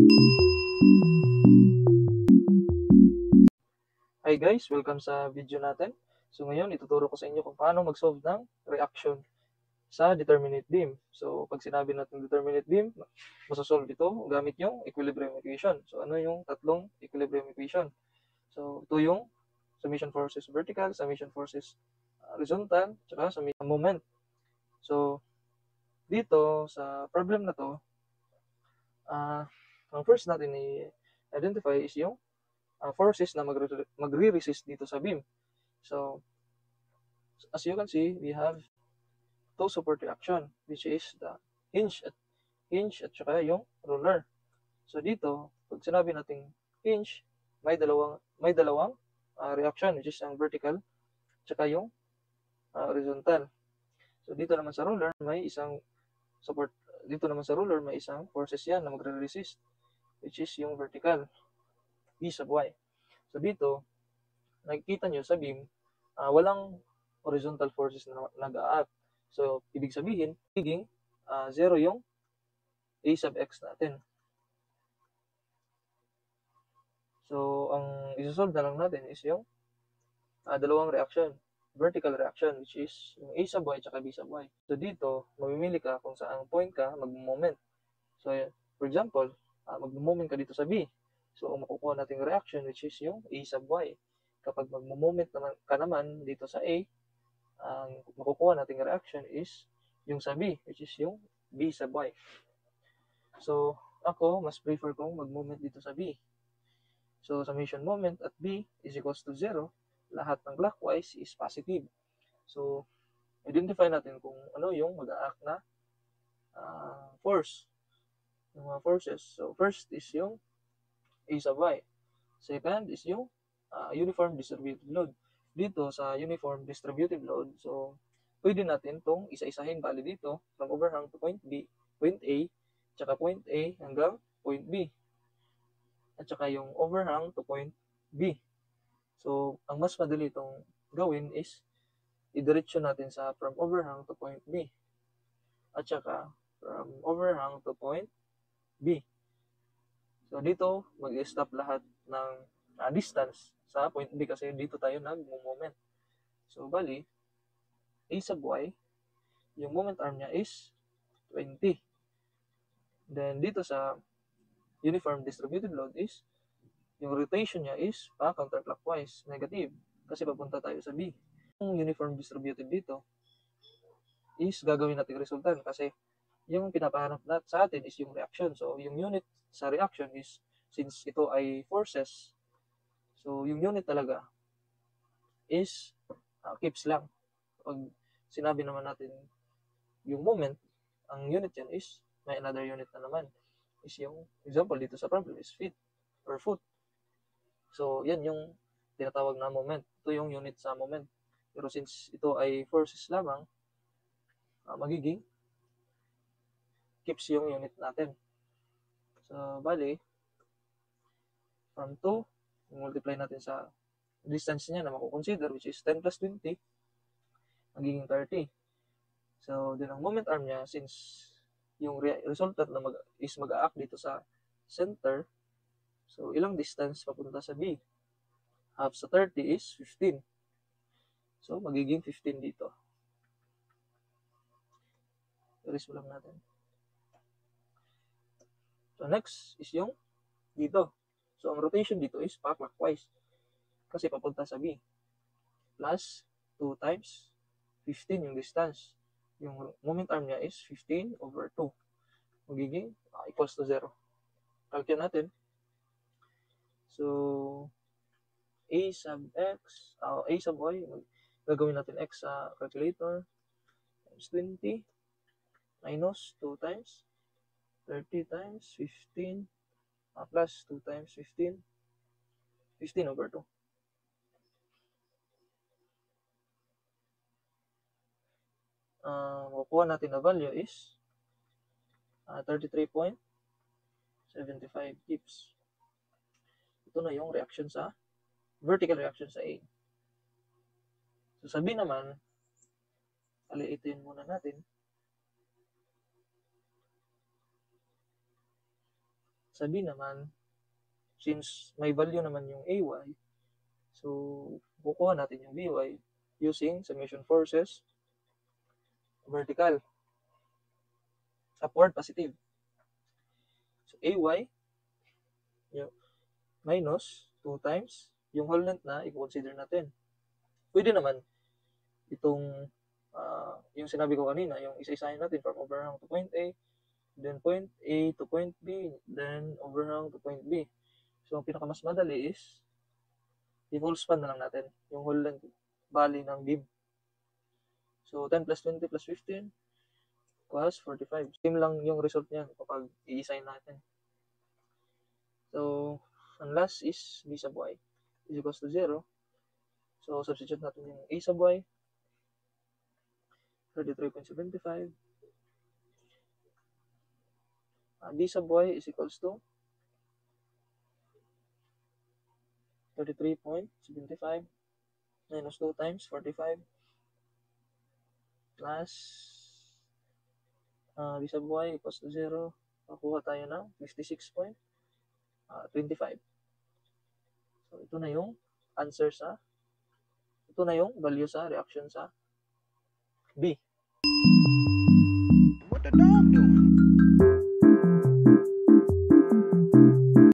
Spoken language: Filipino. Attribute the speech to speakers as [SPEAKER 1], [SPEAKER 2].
[SPEAKER 1] Hi guys, welcome sa video natin. So ngayon, ituturo ko sa inyo kung paano mag-solve ng reaction sa determinate beam. So pag sinabi natin determinate beam, masosolve ito gamit yung equilibrium equation. So ano yung tatlong equilibrium equation? So ito yung summation forces vertical, summation forces horizontal, tsaka summation moment. So dito sa problem na to, ang first natin i-identify is yung forces na magre-resist dito sa beam. So as you can see, we have two support reaction, which is the hinge at saka yung roller. So dito, pag sinabi nating hinge, may dalawang reaction, which is ang vertical at saka yung horizontal. So dito naman sa roller, may isang support. Dito naman sa roller, may isang forces yan na magre-resist, which is yung vertical, B sub Y. So dito, nakikita nyo sa beam, walang horizontal forces na nag-a-act. So, ibig sabihin, magiging 0 yung A sub X natin. So, ang isosolve na lang natin is yung dalawang reaction. Vertical reaction, which is yung A sub Y at B sub Y. So, dito, mamimili ka kung saan point ka mag-moment. So, for example, mag-moment ka dito sa B. So, ang makukuha nating reaction, which is yung A sub Y. Kapag mag-moment ka naman dito sa A, ang makukuha nating reaction is yung sa B, which is yung B sub Y. So, ako, mas prefer kong mag-moment dito sa B. So, summation moment at B is equals to 0. Lahat ng clockwise is positive. So, identify natin kung ano yung mag-a-act na force. Yung mga forces. So, first is yung A sub Y. Second is yung uniform distributed load. Dito sa uniform distributed load, so pwede natin itong isa-isahin bali dito from overhang to point B, point A, tsaka point A hanggang point B. At saka yung overhang to point B. So, ang mas madali itong gawin is idiretso natin sa from overhang to point B. At saka from overhang to point B. So, dito mag-stop lahat ng distance sa point B kasi dito tayo nag-moment. So, bali, A sub Y, yung moment arm niya is 20. Then, dito sa uniform distributed load is, yung rotation niya is counterclockwise, negative, kasi papunta tayo sa B. Yung uniform distributed dito is gagawin natin resultant kasi yung pinapahanap sa atin is yung reaction. So, yung unit sa reaction is, since ito ay forces, so yung unit talaga is keeps lang. Pag sinabi naman natin yung moment, ang unit yan is may another unit na naman. Is yung example dito sa problem is feet or foot. So, yan yung tinatawag na moment. Ito yung unit sa moment. Pero since ito ay forces lamang, magiging keeps yung unit natin. So, bali, from 2, multiply natin sa distance niya na makukonsider, which is 10 plus 20, magiging 30. So, din ang moment arm niya, since yung resultant na is mag-a-act dito sa center, so ilang distance papunta sa B? Half sa 30 is 15. So, magiging 15 dito. Erase mo lang natin. So, next is yung dito. So, ang rotation dito is pa-clockwise kasi papunta sa B. Plus 2 times 15 yung distance. Yung moment arm niya is 15 over 2. Magiging equals to 0. Calculate natin. So, A sub X, A sub Y, gagawin natin X sa calculator. Times 20 minus 2 times 30 times 15 plus 2 times 15 over 2. Makukuha natin na value is 33.75 kips. Ito na yung reaction sa vertical reaction sa A. So, sa B naman, aliitin muna natin. Sa B naman, since may value naman yung AY, so kukuha natin yung BY using summation forces, vertical, upward positive. So AY, yung minus 2 times, yung whole length na i-consider natin. Pwede naman itong yung sinabi ko kanina, yung isa-isahin natin from overhang to point A, then point A to point B, then overhang to point B. So, ang pinakamas madali is i-whole span na lang natin yung whole length bali ng beam. So, 10 plus 20 plus 15 equals 45. Same lang yung result niyan kapag i-assign natin. So, ang last is B sub Y is equals to 0. So, substitute natin yung A sub Y, 33.75. B sub Y is equals to 33.75 minus 2 times 45 plus B sub Y equals to 0. Makuha tayo ng 56.25. So, ito na yung answer ito na yung value sa reaction sa B.
[SPEAKER 2] What the dog doing?